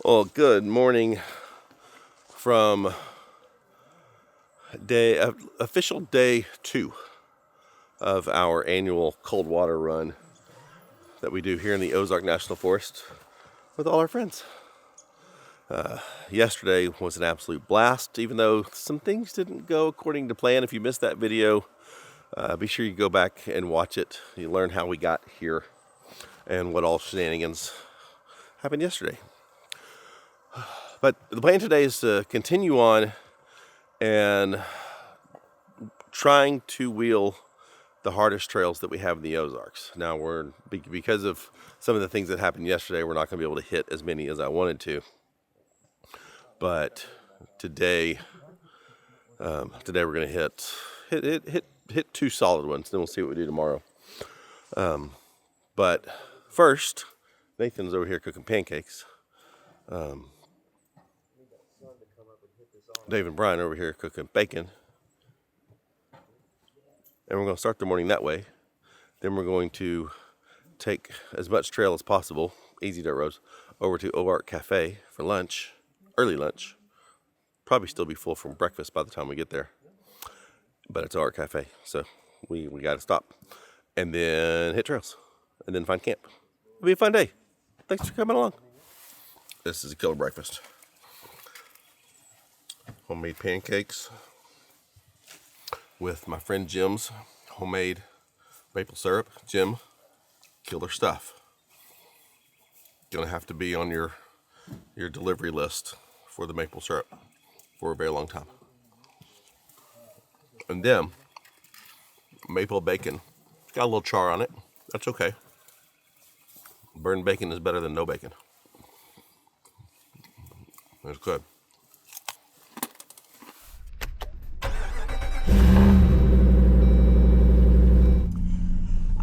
Well, good morning from official day 2 of our annual cold water run that we do here in the Ozark National Forest with all our friends. Yesterday was an absolute blast, even though some things didn't go according to plan. If you missed that video, be sure you go back and watch it. You learn how we got here and what all shenanigans happened yesterday. But the plan today is to continue on and trying to wheel the hardest trails that we have in the Ozarks. Now, because of some of the things that happened yesterday, we're not going to be able to hit as many as I wanted to. But today we're going to hit 2 solid ones. Then we'll see what we do tomorrow. But first, Nathan's over here cooking pancakes. Dave and Brian over here cooking bacon. And we're going to start the morning that way. Then we're going to take as much trail as possible, easy dirt roads, over to Ozark Cafe for lunch, early lunch. Probably still be full from breakfast by the time we get there. But it's Ozark Cafe, so we got to stop. And then hit trails. And then find camp. It'll be a fun day. Thanks for coming along. This is a killer breakfast. Homemade pancakes with my friend Jim's homemade maple syrup. Jim, killer stuff. Gonna have to be on your delivery list for the maple syrup for a very long time. And then maple bacon. Got a little char on it. That's okay. Burned bacon is better than no bacon. That's good.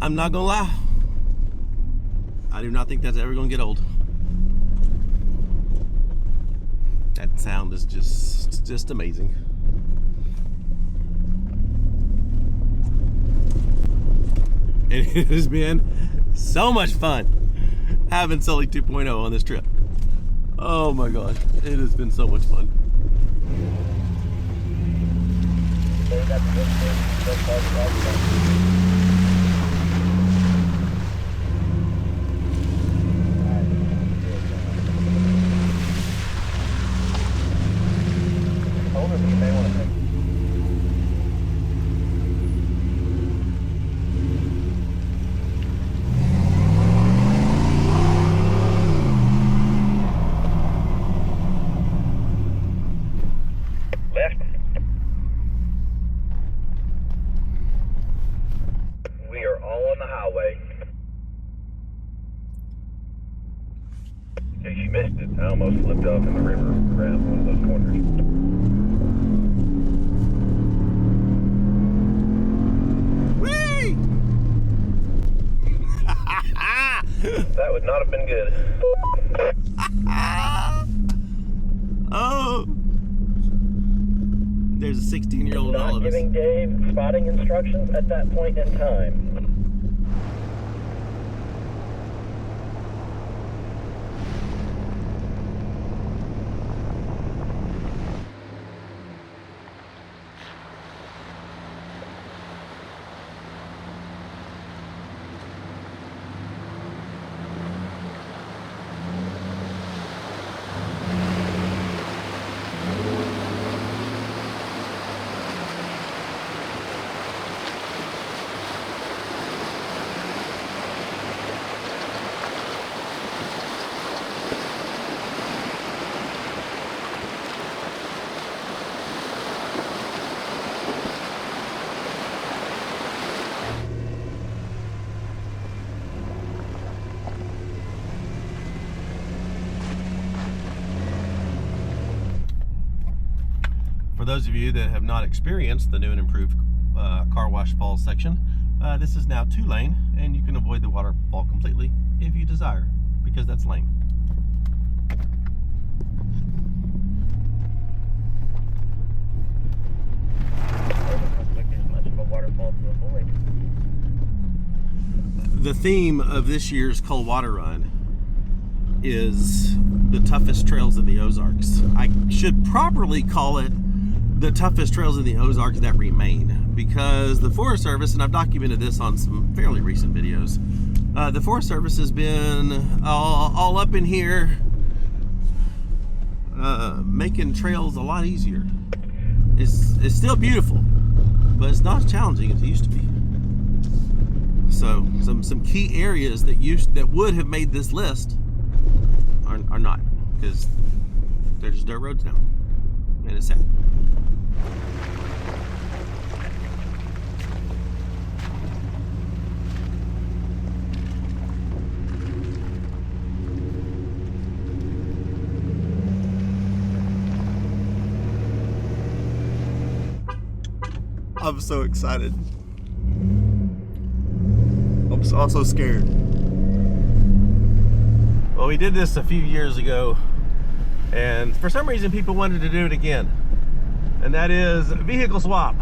I'm not gonna lie, I do not think that's ever gonna get old. That sound is just amazing. It has been so much fun having Sully 2.0 on this trip. Oh my gosh, it has been so much fun. In case you missed it, I almost flipped off in the river around one of those corners. Whee! That would not have been good. Oh! There's a 16-year-old in all of us. Not giving Dave spotting instructions at that point in time. For those of you that have not experienced the new and improved car wash falls section, this is now 2-lane, and you can avoid the waterfall completely if you desire, because that's lame. Looks like there's much of a waterfall to avoid. The theme of this year's cold water run is the toughest trails in the Ozarks. I should properly call it the toughest trails in the Ozarks that remain, because the Forest Service, and I've documented this on some fairly recent videos, the Forest Service has been all up in here making trails a lot easier. It's still beautiful, but it's not as challenging as it used to be. So some key areas that would have made this list are not, because they're just dirt roads now, and it's sad. I'm so excited. I'm also scared. Well, we did this a few years ago, and for some reason people wanted to do it again, and that is vehicle swap.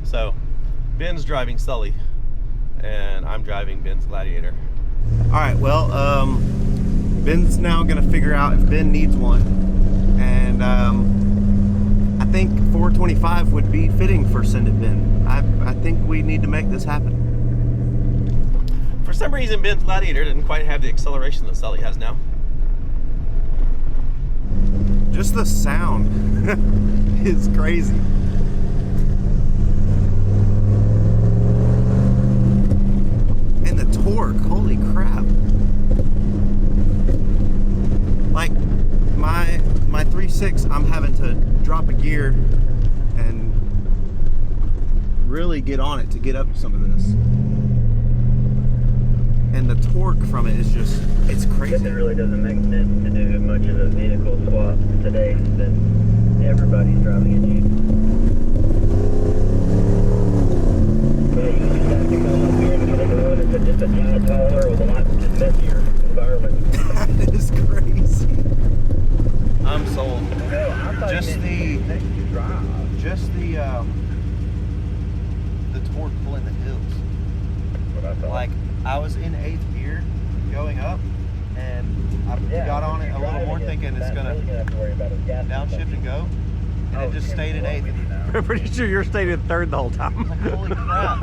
So Ben's driving Sully and I'm driving Ben's Gladiator. All right, well, Ben's now gonna figure out if Ben needs one, and I think 425 would be fitting for Send It Ben. I think we need to make this happen. For some reason, Ben's Gladiator didn't quite have the acceleration that Sully has now. Just the sound is crazy. And the torque, holy crap. Like my 3.6, I'm having to drop a gear and really get on it to get up some of this. And the torque from it is just, it's crazy. It really doesn't make sense to do much of a vehicle swap today since everybody's driving a Jeep. But you just have to come up here and get into one that's just a tad taller with a lot just messier environment. That is crazy. I'm sold. No, I thought Just you meant to drive. Just the torque pulling the hills. What I thought. Like, I was in 8th gear going up, and I got on it a little more thinking it's gonna downshift and go, and it just stayed in 8th. I'm pretty sure you're staying in 3rd the whole time. Holy crap.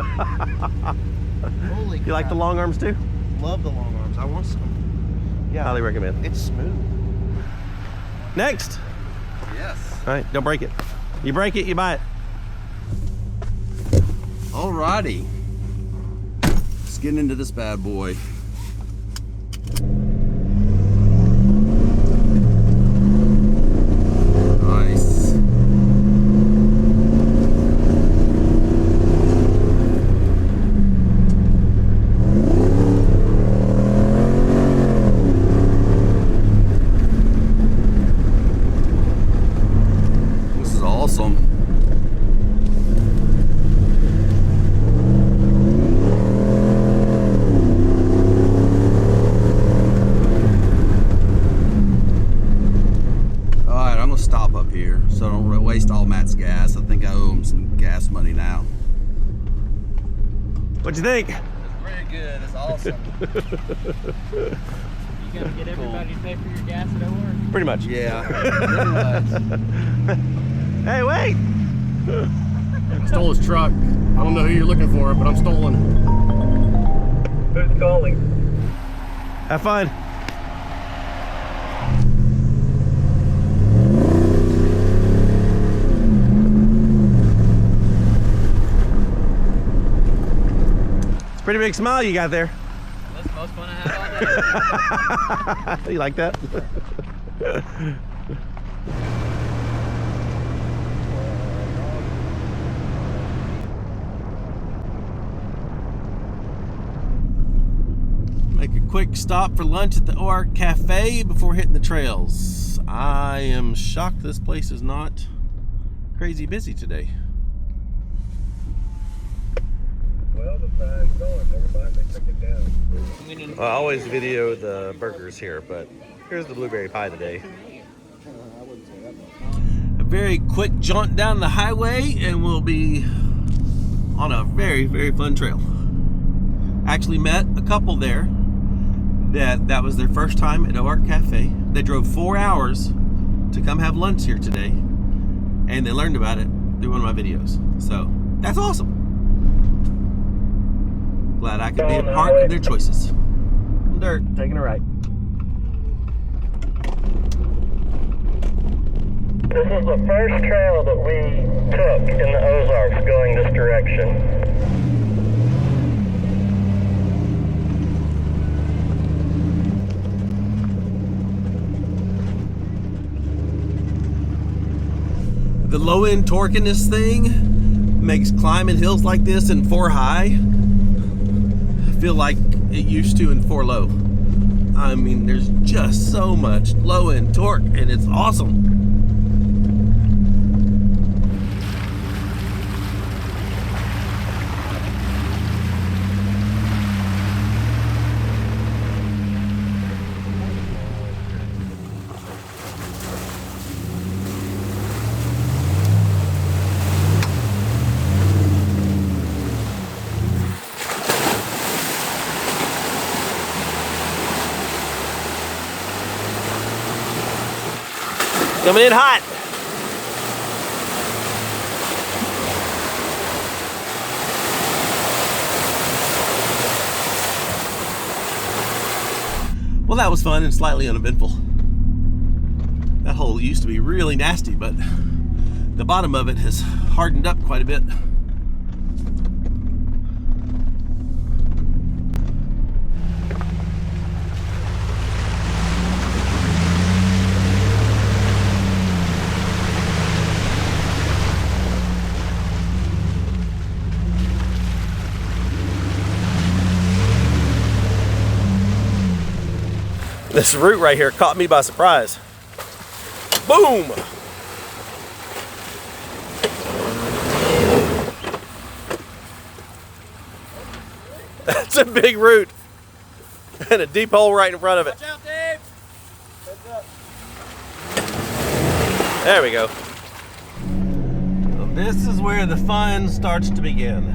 Holy crap. You like the long arms too? Love the long arms. I want some. Yeah. Highly recommend. It's smooth. Next. Yes. All right, don't break it. You break it, you buy it. Alrighty. Let's get into this bad boy. Nice. This is awesome. Stop up here so I don't waste all Matt's gas. I think I owe him some gas money now. What'd you think? It's very good. It's awesome. You gonna get everybody to pay for your gas at Overland? Pretty much. Yeah. Pretty much. Hey, wait! I stole his truck. I don't know who you're looking for, but I'm stolen. Who's calling? Have fun. Pretty big smile you got there. That's the most fun I had all day. You like that? Make a quick stop for lunch at the Ozark Cafe before hitting the trails. I am shocked this place is not crazy busy today. Well, the sign's gone. Never mind, they took it down. I always video the burgers here, but here's the blueberry pie today. A very quick jaunt down the highway and we'll be on a very, very fun trail. Actually met a couple there that was their first time at Ozark Cafe. They drove 4 hours to come have lunch here today, and they learned about it through one of my videos. So that's awesome. Glad I could be a part of their choices. Dirt, taking a right. This is the first trail that we took in the Ozarks going this direction. The low end torque in this thing makes climbing hills like this in 4 high feel like it used to in 4 low. I mean, there's just so much low end torque, and it's awesome. Coming in hot. Well, that was fun and slightly uneventful. That hole used to be really nasty, but the bottom of it has hardened up quite a bit. This root right here caught me by surprise. Boom! That's a big root. And a deep hole right in front of it. Watch out, Dave! There we go. So this is where the fun starts to begin.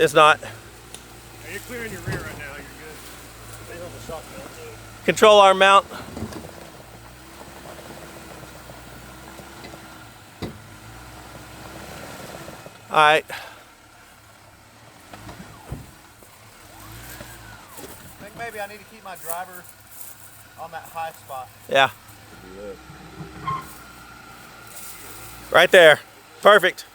It's not. You're clearing your rear right now. You're good. Stay on the shock mount too. Control arm mount. All right. I think maybe I need to keep my driver on that high spot. Yeah. Right there. Perfect.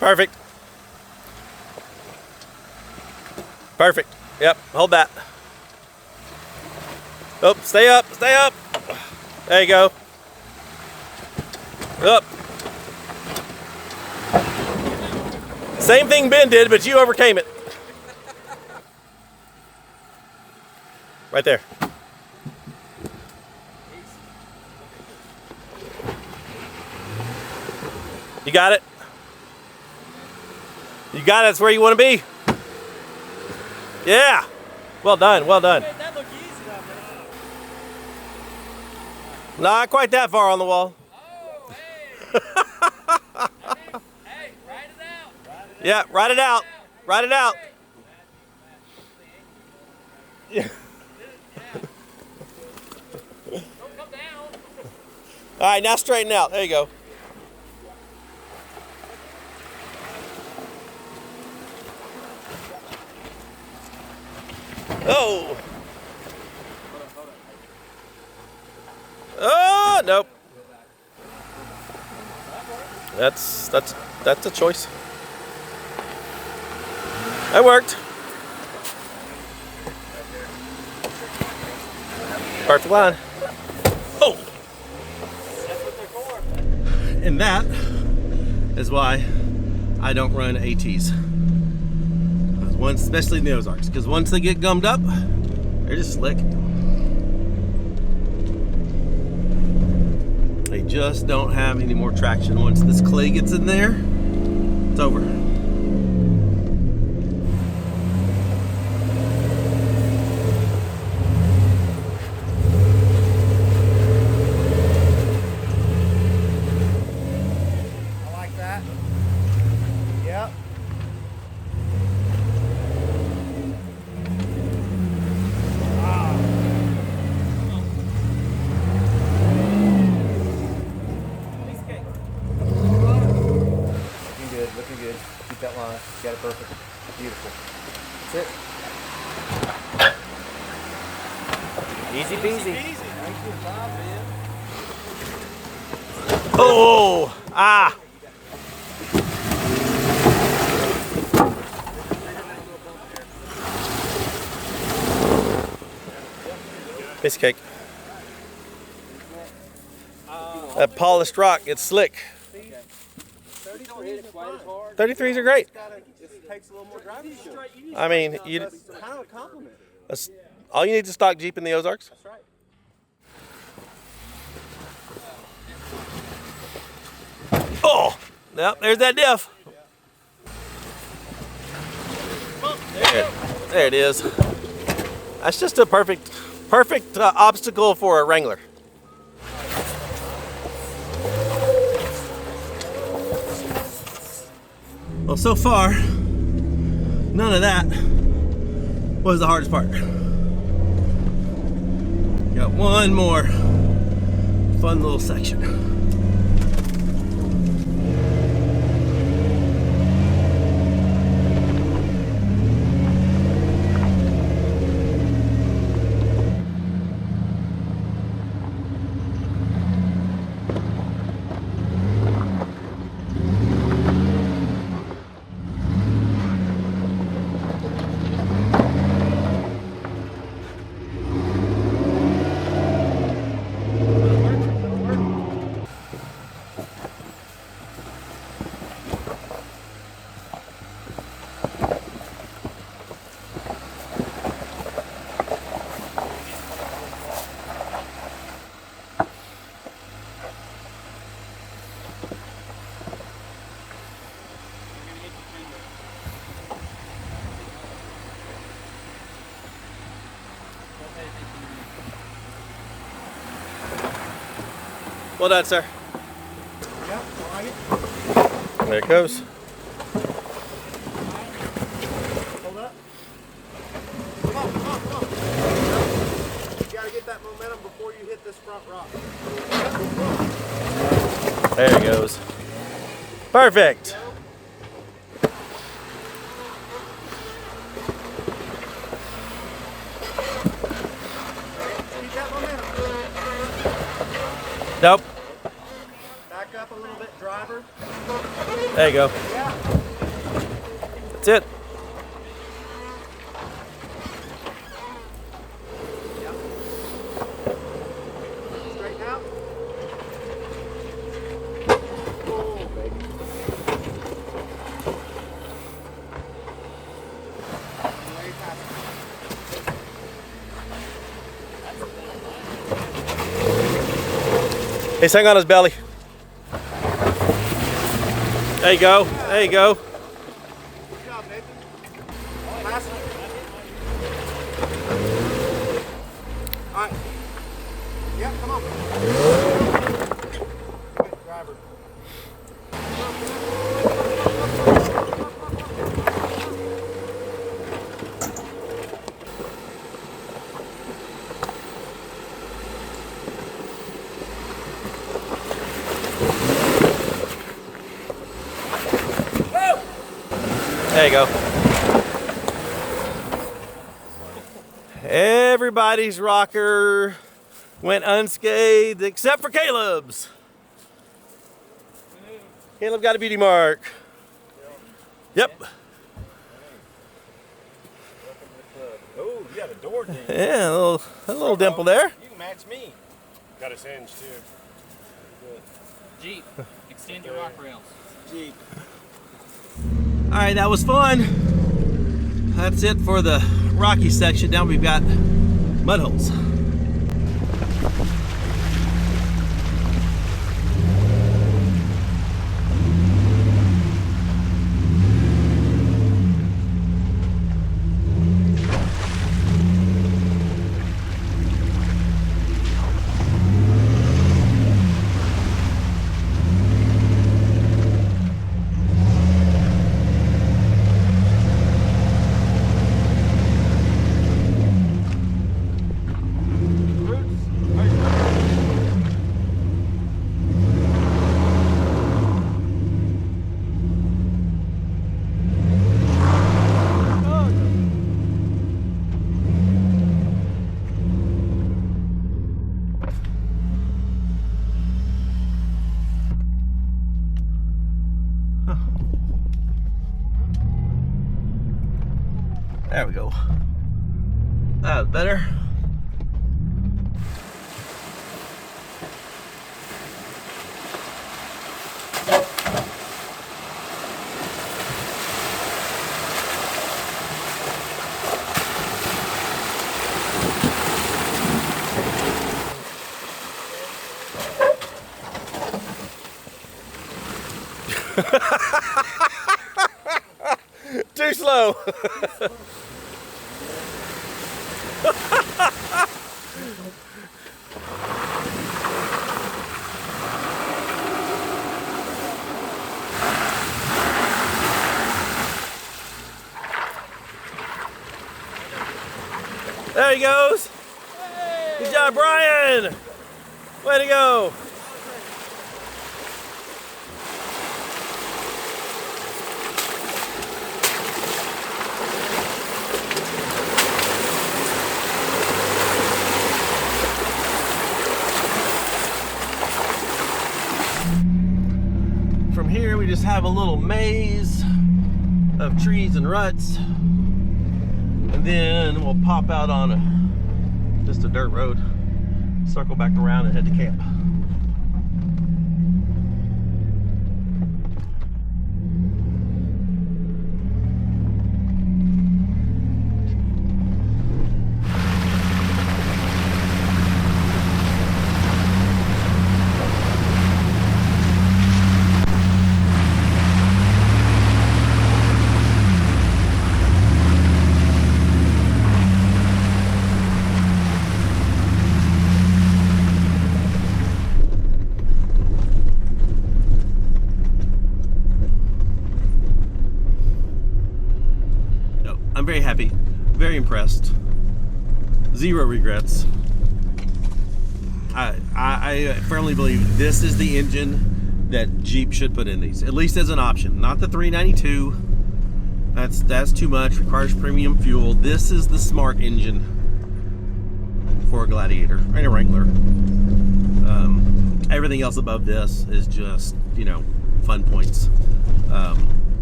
Perfect. Perfect. Yep, hold that. Oh, stay up, stay up. There you go. Up. Same thing Ben did, but you overcame it. Right there. You got it? You got it, that's where you want to be. Yeah. Well done, well done. That look easy down there. Not quite that far on the wall. Oh, hey. Hey, ride it out. Yeah, ride it out. Ride it out. Yeah. Don't come down. All right, now straighten out. There you go. Oh. Oh, nope. That's a choice. That worked. Perfect line. Oh! And that is why I don't run ATs. Once, especially in the Ozarks, because once they get gummed up, they're just slick. They just don't have any more traction. Once this clay gets in there, it's over. I like that. Yep. Looking good, looking good. Keep that line. Got it perfect. Beautiful. That's it. Easy peasy. Oh! Ah! Piece of cake. That polished rock, it's slick. 33s are great. I mean, that's all you need to stock Jeep in the Ozarks. Oh, yep, there's that diff. There it is. That's just a perfect obstacle for a Wrangler. Well, so far, none of that was the hardest part. Got one more fun little section. Well done, sir. Yep, I like it. There it goes. Hold up. Come on, come on, come on. You gotta get that momentum before you hit this front rock. There it goes. Perfect. Keep that momentum. Nope. Back up a little bit, driver. There you go. Yeah. That's it. Straighten out. Oh, baby. Way past it. He's hang on his belly. There you go. There you go. Good job, Nathan. Pass it. All right. Yep, come on. Good driver. There you go. Everybody's rocker went unscathed except for Caleb's. Caleb got a beauty mark. Yep. Oh, you got a door ding. Yeah, a little dimple there. You can catch me. Got a hinge too. Jeep, extend your rock rails. Jeep. All right, that was fun. That's it for the rocky section. Now we've got mud holes. There we go. That was better. Too slow. There he goes. Hey. Good job, Brian. Way to go. From here, we just have a little maze of trees and ruts. And then we'll pop out on just a dirt road, circle back around and head to camp. I'm very happy, very impressed. Zero regrets. I firmly believe this is the engine that Jeep should put in these, at least as an option. Not the 392. That's too much. Requires premium fuel. This is the smart engine for a Gladiator and a Wrangler. Everything else above this is just, you know, fun points.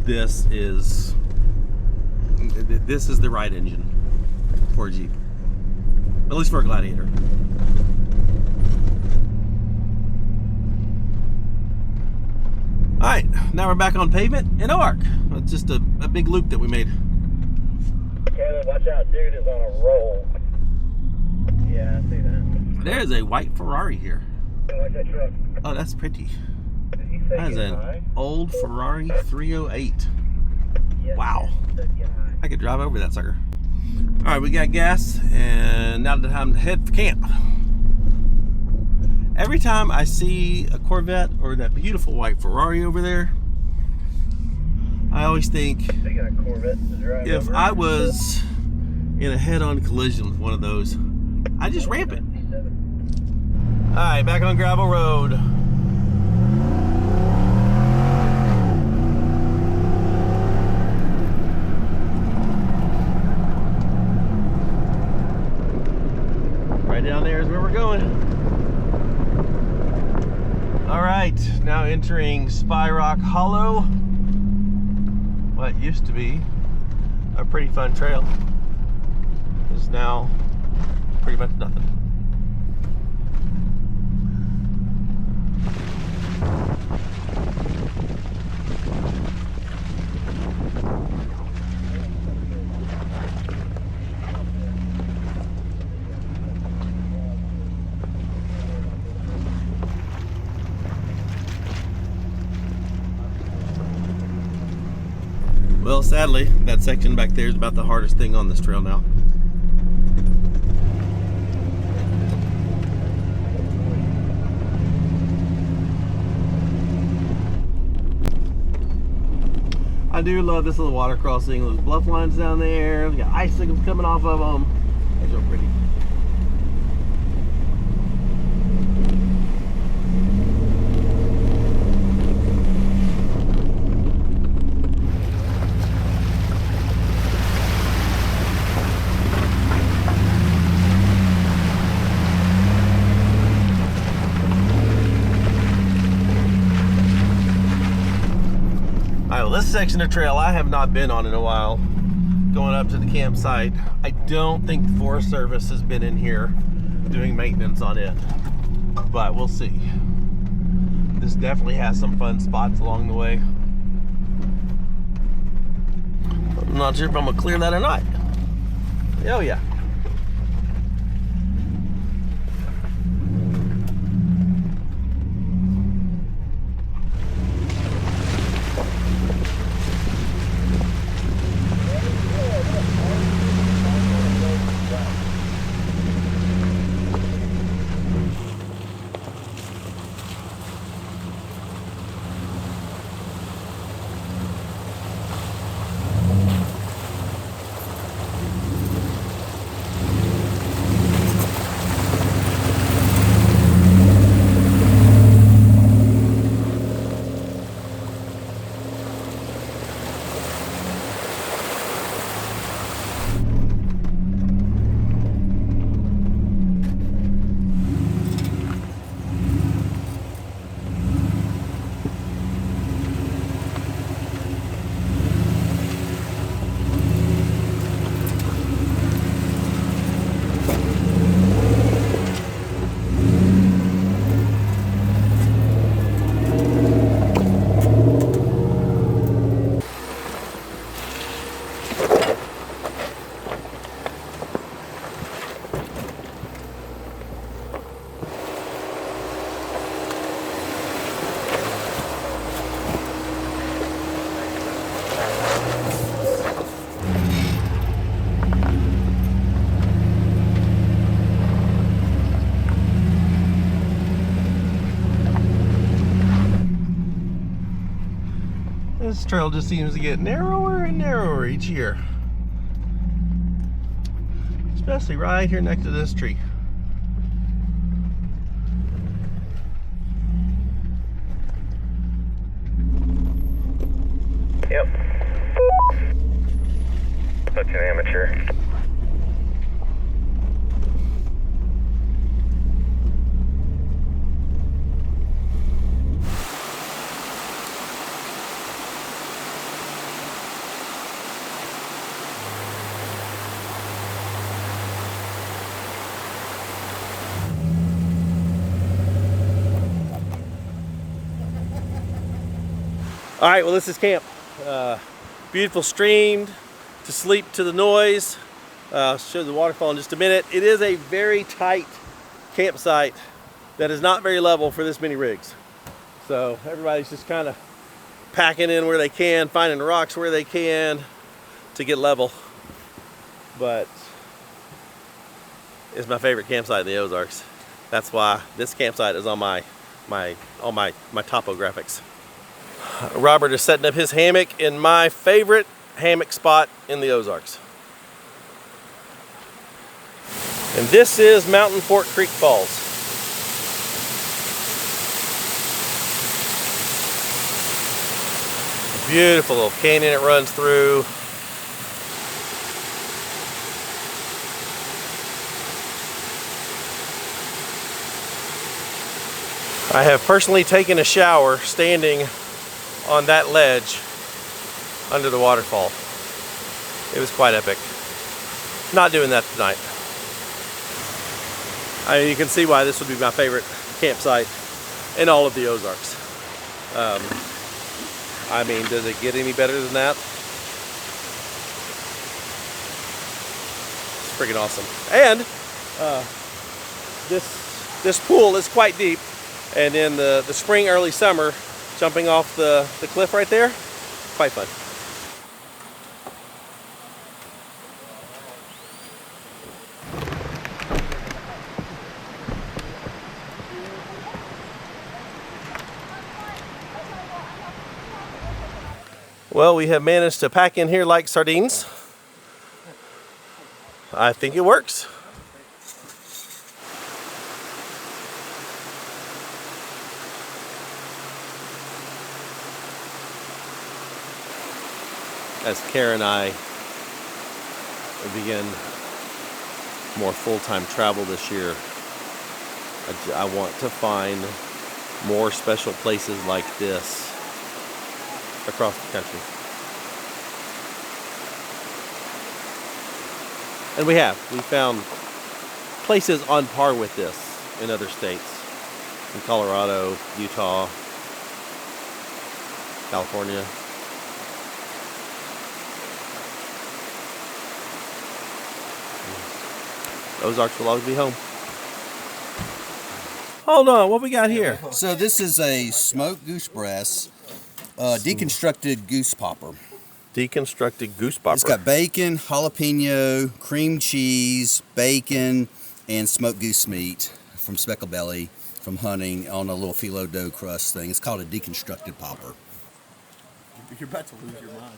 This is the right engine for a Jeep, at least for a Gladiator. All right, now we're back on pavement in Ozark. It's just a big loop that we made. Caleb, watch out, dude is on a roll. Yeah, I see that. There is a white Ferrari here. Watch that truck. Oh, that's pretty. Did he say That is an high? old Ferrari 308. Yes, Wow. he said get high. I could drive over that sucker. All right, we got gas, and now the time to head for camp. Every time I see a Corvette or that beautiful white Ferrari over there, I always think, They got a Corvette to drive if over. I was in a head-on collision with one of those, I'd just ramp it. All right, back on gravel road. Right down there is where we're going. All right, now entering Spy Rock Hollow. What used to be a pretty fun trail is now pretty much nothing. Well, sadly, that section back there is about the hardest thing on this trail now. I do love this little water crossing. Those bluff lines down there. We got icicles coming off of them. That's real pretty. Alright, well, this section of trail I have not been on in a while, going up to the campsite. I don't think the Forest Service has been in here doing maintenance on it, but we'll see. This definitely has some fun spots along the way. I'm not sure if I'm gonna clear that or not. Oh yeah. This trail just seems to get narrower and narrower each year. Especially right here next to this tree. Yep. Such an amateur. All right, well, this is camp. Beautiful stream to sleep to the noise. I'll show the waterfall in just a minute. It is a very tight campsite that is not very level for this many rigs. So everybody's just kind of packing in where they can, finding rocks where they can to get level. But it's my favorite campsite in the Ozarks. That's why this campsite is on my topographics. Robert is setting up his hammock in my favorite hammock spot in the Ozarks. And this is Mountain Fork Creek Falls. Beautiful little canyon it runs through. I have personally taken a shower standing on that ledge under the waterfall. It was quite epic. Not doing that tonight. You can see why this would be my favorite campsite in all of the Ozarks. I mean, does it get any better than that? It's freaking awesome. And this pool is quite deep. And in the spring, early summer, jumping off the cliff right there, quite fun. Well, we have managed to pack in here like sardines. I think it works. As Kara and I begin more full-time travel this year, I want to find more special places like this across the country. And we found places on par with this in other states. In Colorado, Utah, California. Ozarks will always be home. Hold on, what we got here? So this is a smoked goose breast, deconstructed goose popper. Deconstructed goose popper. It's got bacon, jalapeno, cream cheese, bacon, and smoked goose meat from Speckle Belly from hunting on a little phyllo dough crust thing. It's called a deconstructed popper. You're about to lose your mind.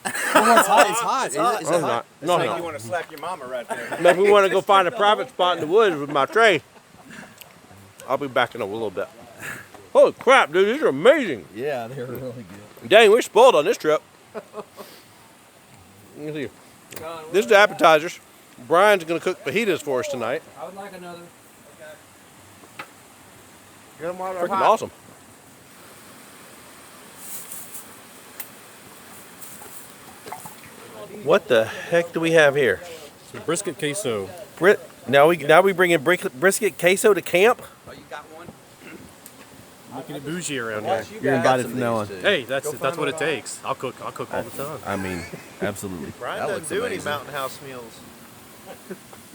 It's hot. It's hot. It's hot. Is it hot? Not. It's No, like no. you want to slap your mama right there. Maybe we want to go find a private spot in the woods with my tray. I'll be back in a little bit. Holy crap, dude, these are amazing. Yeah, they're really good. Dang, we're spoiled on this trip. Let me see. This is the appetizers. Brian's going to cook fajitas for us tonight. I would like another. Get them while they're Freaking hot. awesome. What the heck do we have here? Brisket queso. Now we bringing brisket queso to camp? Oh, you got one? Making it bougie around here. You're invited from now on. Hey, that's what it takes. I'll cook all the time. I mean, absolutely. Brian That doesn't looks do any amazing. mountain house meals.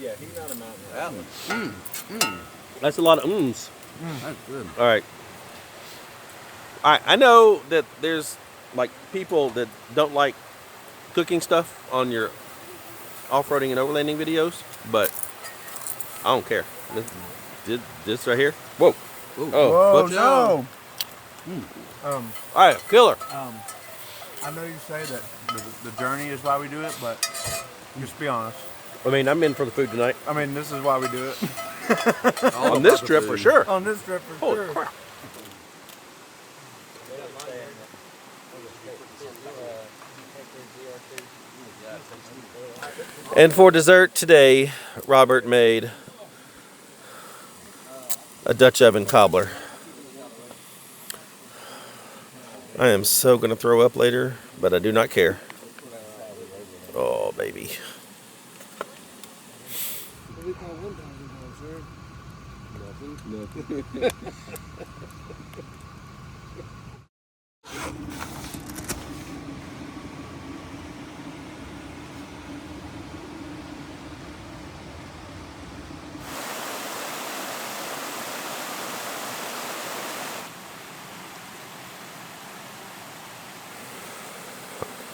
Yeah, he's not a mountain house. That's a lot of ums. That's good. All right. I know that there's like people that don't like cooking stuff on your off-roading and overlanding videos, but I don't care. This right here. Whoa. Ooh. Oh, whoops. no. All right, killer. I know you say that the journey is why we do it, but just be honest. I mean, I'm in for the food tonight. I mean, this is why we do it. All On this about the trip, for food. sure. On this trip, for Holy sure. crap. And for dessert today, Robert made a Dutch oven cobbler. I am so going to throw up later, but I do not care. Oh, baby.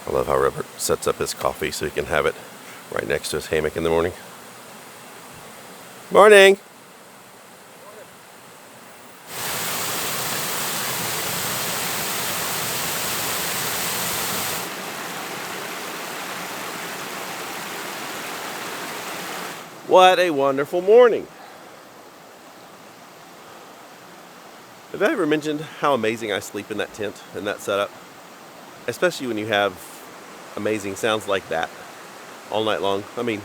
I love how Robert sets up his coffee so he can have it right next to his hammock in the morning. Morning. What a wonderful morning. Have I ever mentioned how amazing I sleep in that tent and that setup? Especially when you have amazing sounds like that all night long. I mean,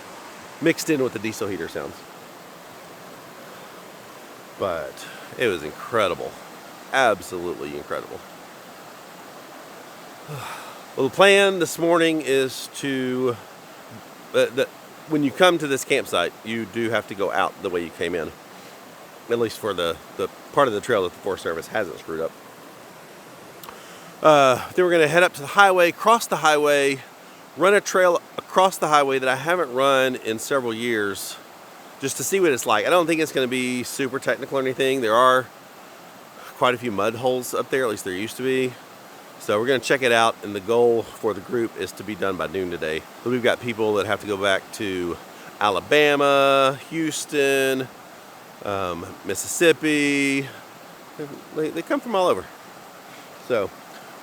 mixed in with the diesel heater sounds. But it was incredible. Absolutely incredible. Well, the plan this morning is to, when you come to this campsite, you do have to go out the way you came in. At least for the part of the trail that the Forest Service hasn't screwed up. Then we're going to head up to the highway, cross the highway, run a trail across the highway that I haven't run in several years, just to see what it's like. I don't think it's going to be super technical or anything. There are quite a few mud holes up there, at least there used to be. So we're going to check it out, and the goal for the group is to be done by noon today. But we've got people that have to go back to Alabama, Houston, Mississippi. They come from all over. So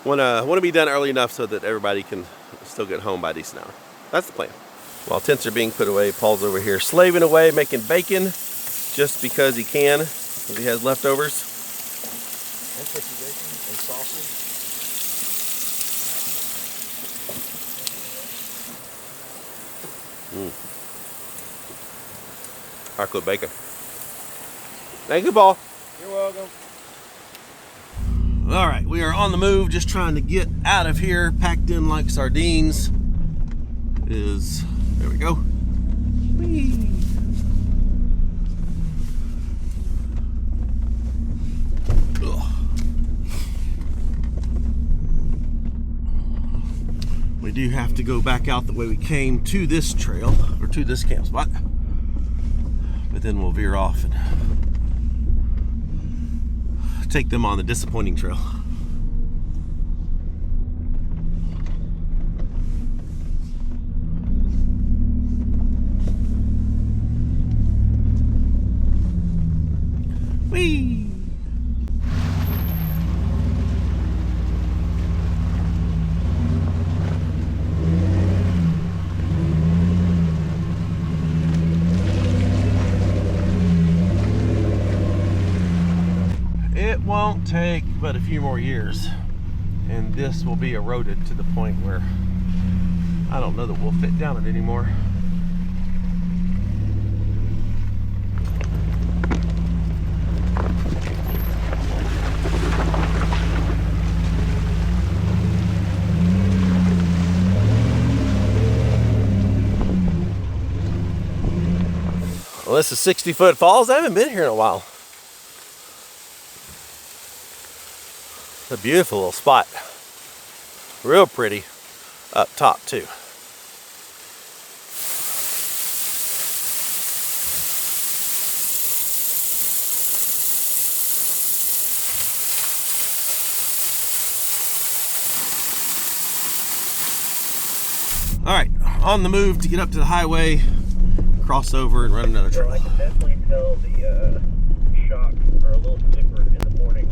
want to be done early enough so that everybody can still get home by a decent hour. That's the plan. While tents are being put away, Paul's over here slaving away, making bacon just because he can, because he has leftovers. And turkey bacon and sausage. Arco bacon. Thank you, Paul. You're welcome. All right, we are on the move, just trying to get out of here, packed in like sardines. There we go. Whee. Ugh. We do have to go back out the way we came to this trail, or to this camp spot. But then we'll veer off and take them on the disappointing trail. Whee! It won't take but a few more years, and this will be eroded to the point where I don't know that we'll fit down it anymore. Well, this is 60-foot Falls. I haven't been here in a while. It's a beautiful little spot. Real pretty up top too. All right, on the move to get up to the highway, cross over and run another trail. So I can definitely tell the shocks are a little different in the morning.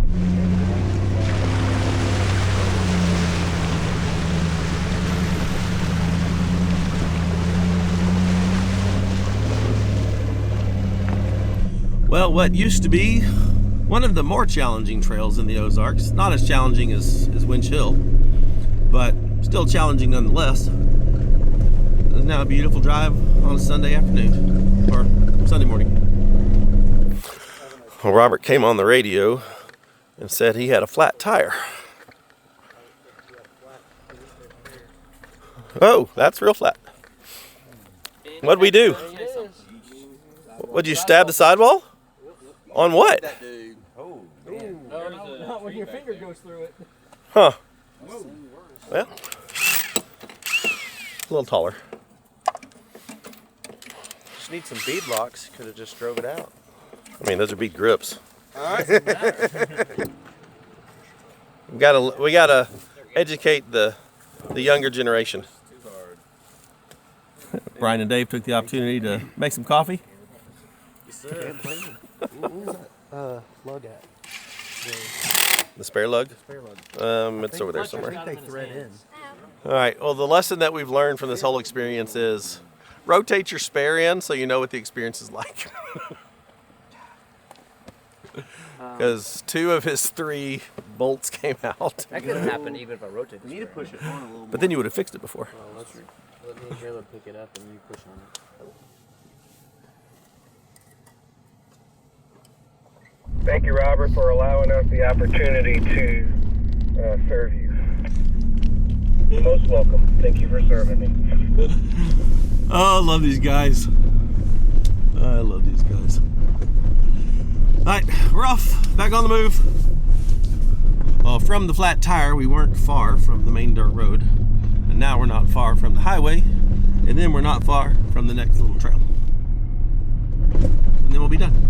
Well, what used to be one of the more challenging trails in the Ozarks, not as challenging as Winch Hill, but still challenging nonetheless, is now a beautiful drive on a Sunday afternoon, or Sunday morning. Well, Robert came on the radio and said he had a flat tire. Oh, that's real flat. What'd we do? What'd you stab the sidewall? On what? Not when your finger goes through it. Huh. Well, a little taller. Just need some bead locks. Could have just drove it out. I mean, those are bead grips. We gotta educate the younger generation. Brian and Dave took the opportunity to make some coffee. Lug at. The spare lug? Spare lug. It's over there I somewhere. think they thread in. All right, well, the lesson that we've learned from this whole experience is rotate your spare in so you know what the experience is like. Because 2 of his 3 bolts came out. That could have happened even if I rotate You need to push it on a little more. But then you would have fixed it before. Well, let's let me and Caleb pick it up and you push on it. Thank you, Robert, for allowing us the opportunity to serve you. You're most welcome. Thank you for serving me. Oh, I love these guys. I love these guys. All right, we're off. Back on the move. Well, from the flat tire, we weren't far from the main dirt road. And now we're not far from the highway. And then we're not far from the next little trail. And then we'll be done.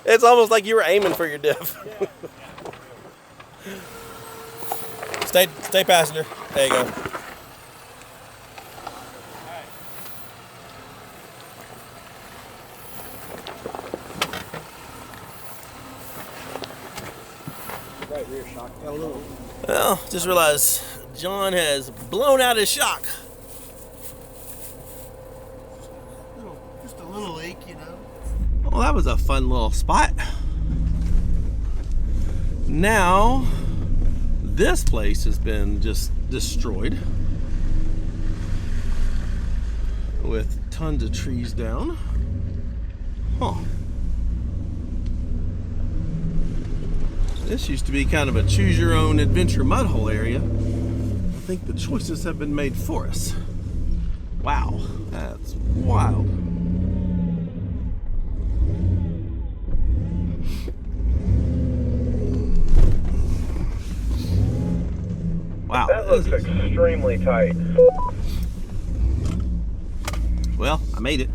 It's almost like you were aiming for your diff. Stay passenger. There you go. Right rear shock. Yeah, a little. Well, just realized John has blown out his shock. Just a little leak, you know. Well, that was a fun little spot. Now, this place has been just destroyed with tons of trees down. Huh. This used to be kind of a choose your own adventure mud hole area. I think the choices have been made for us. Wow, that's wild. Wow. That looks extremely tight. Well, I made it.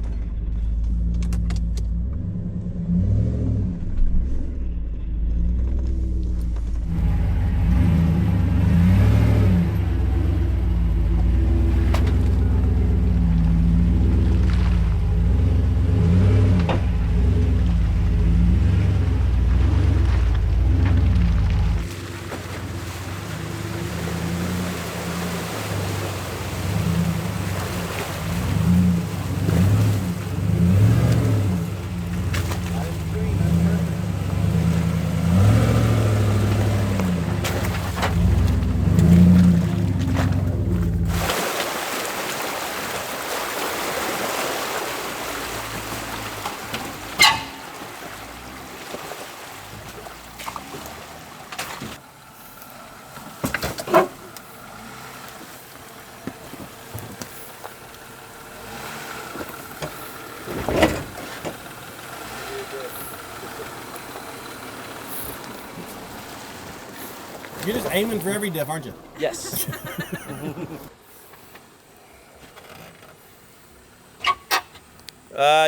You're just aiming for every diff, aren't you? Yes.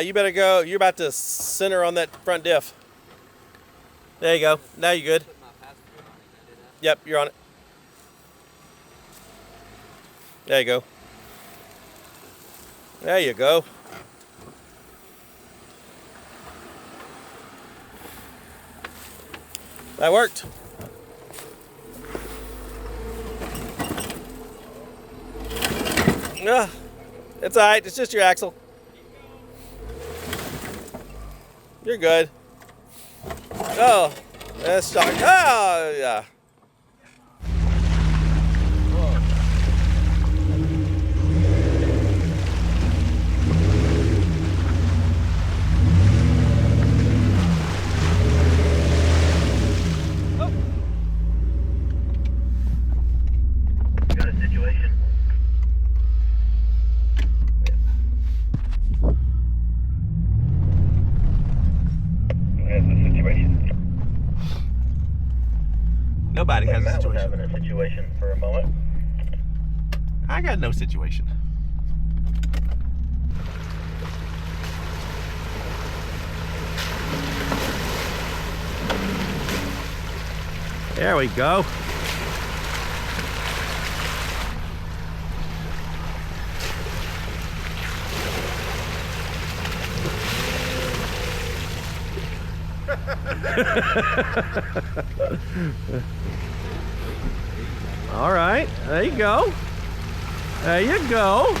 You better go. You're about to center on that front diff. There you go. Now you're good. Yep, you're on it. There you go. There you go. That worked. It's all right. It's just your axle. You're good. Oh, that's shocking. Oh, yeah. Got a situation. Nobody has a Matt was having situation. a situation for a moment. I got no situation. There we go. All right, there you go. There you go.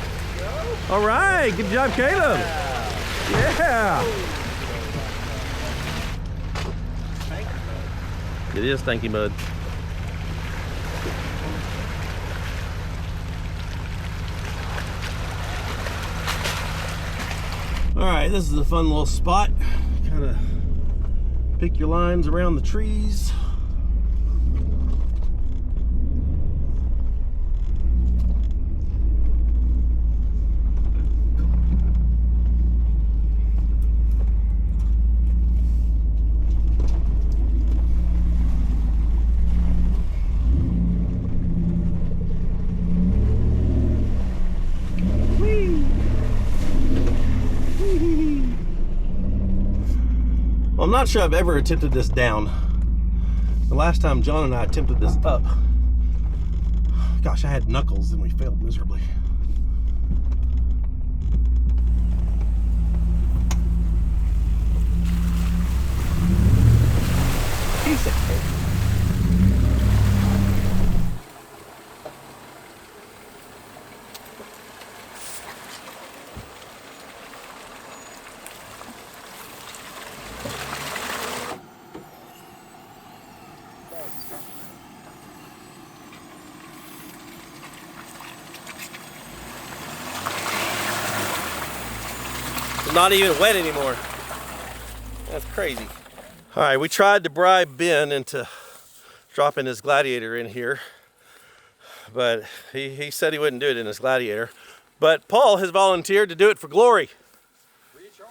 All right, good job, Caleb. Yeah. It is stinky mud. All right, this is a fun little spot. Kind of pick your lines around the trees. Well, I'm not sure I've ever attempted this down. The last time John and I attempted this up, gosh, I had knuckles and we failed miserably. Piece of cake. It's not even wet anymore. That's crazy. All right, we tried to bribe Ben into dropping his Gladiator in here, but he said he wouldn't do it in his Gladiator. But Paul has volunteered to do it for glory. Recharge.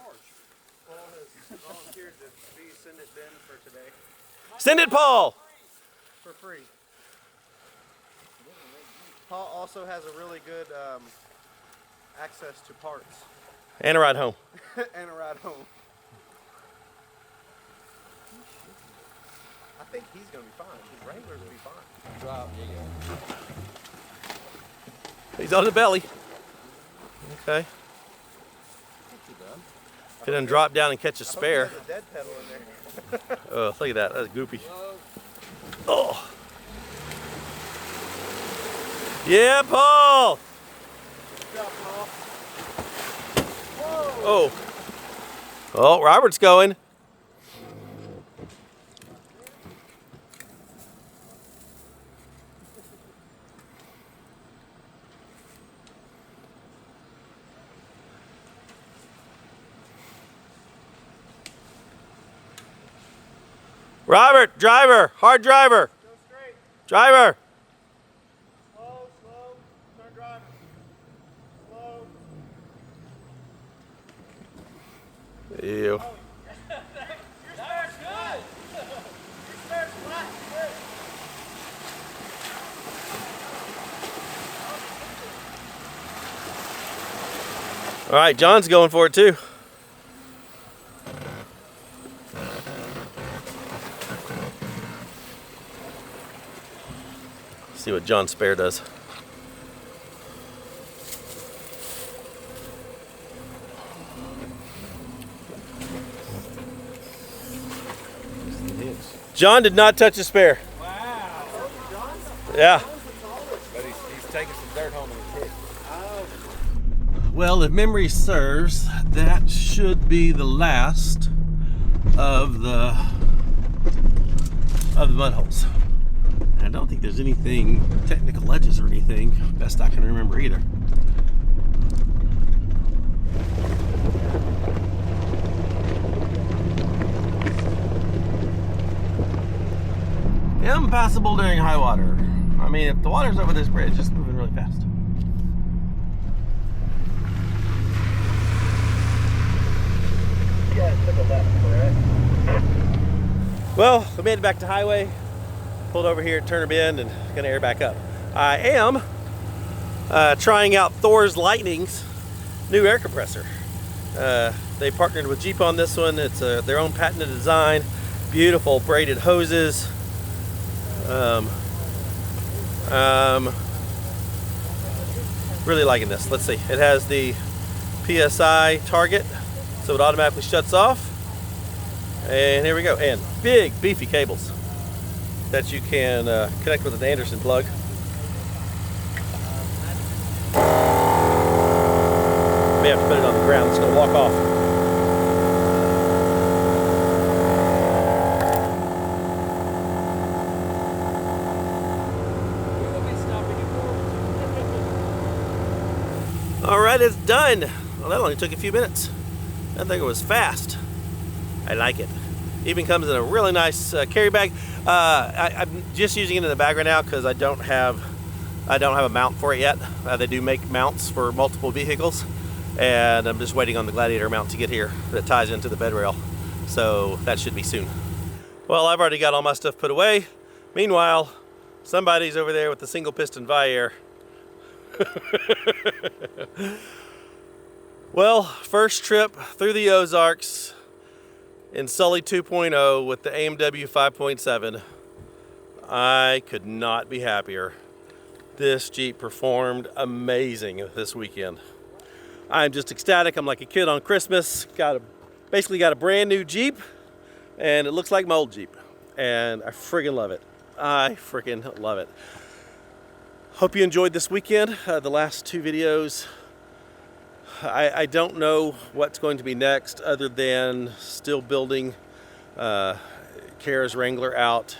Paul has volunteered to be Send It Ben for today. Send it, Paul! For free. Paul also has a really good access to parts And a ride home. and a ride home. I think he's going to be fine. His Wrangler's going to be fine. He's on the belly. Okay. If he doesn't drop down and catch a spare. There's a dead pedal in there. Oh, look at that. That's goopy. Oh. Yeah, Paul! Good job, Paul. Oh. Oh, Robert's going. Robert, driver, hard driver. Go straight. Driver. Slow, slow. Start driving. Slow. Ew. Your spare's good. Your spare's flat. Good. All right, John's going for it too. See what John Spare does. John did not touch the spare. Wow. Yeah. But he's taking some dirt home in his kick. Well, if memory serves, that should be the last of the mud holes. I don't think there's anything, technical ledges or anything, best I can remember either. Impassable during high water. I mean, if the water's over this bridge, it's moving really fast. You guys took a left, correct? Well, we made it back to highway. pulled over here at Turner Bend and gonna air back up. I am trying out Thor's Lightning's new air compressor. They partnered with Jeep on this one. It's their own patented design, beautiful braided hoses. Really liking this. Let's see. It has the PSI target, so it automatically shuts off. And here we go. And big beefy cables that you can connect with an Anderson plug. May have to put it on the ground. It's going to walk off. All right, it's done. Well, that only took a few minutes. I think it was fast. I like it. Even comes in a really nice carry bag. I'm just using it in the bag right now because I don't have a mount for it yet. They do make mounts for multiple vehicles, and I'm just waiting on the Gladiator mount to get here that ties into the bed rail. So that should be soon. Well, I've already got all my stuff put away. Meanwhile, somebody's over there with the single piston Vi-Air. Well, first trip through the Ozarks in Sully 2.0 with the AMW 5.7. I could not be happier. This Jeep performed amazing this weekend. I'm just ecstatic. I'm like a kid on Christmas. Basically got a brand new Jeep, and it looks like my old Jeep. And I friggin' love it. I freaking love it. Hope you enjoyed this weekend. The last two videos. I don't know what's going to be next other than still building Kara's Wrangler out.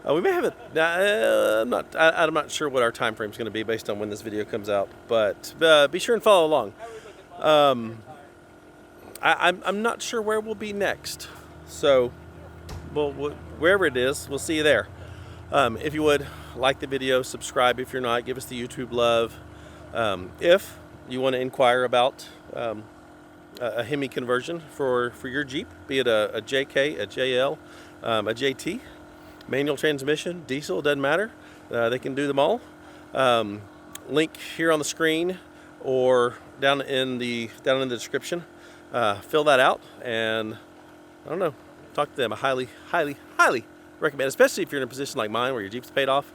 We may have it. I'm not sure what our time frame is going to be based on when this video comes out, but be sure and follow along. I'm not sure where we'll be next, so wherever it is, we'll see you there. If you would, like the video, subscribe if you're not, give us the YouTube love. If you want to inquire about a Hemi conversion for your Jeep, be it a JK, a JL, a JT, manual transmission, diesel, doesn't matter. They can do them all. Link here on the screen or down in the description. Fill that out and I don't know, talk to them. I highly recommend, especially if you're in a position like mine where your Jeep's paid off.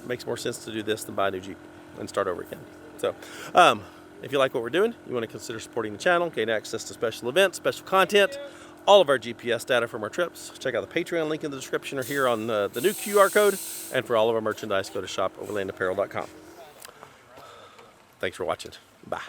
Makes more sense to do this than buy a new Jeep and start over again. So if you like what we're doing, you want to consider supporting the channel, gain access to special events, special content, all of our GPS data from our trips. Check out the Patreon link in the description or here on the new QR code. And for all of our merchandise, go to shopoverlandapparel.com. Thanks for watching. Bye.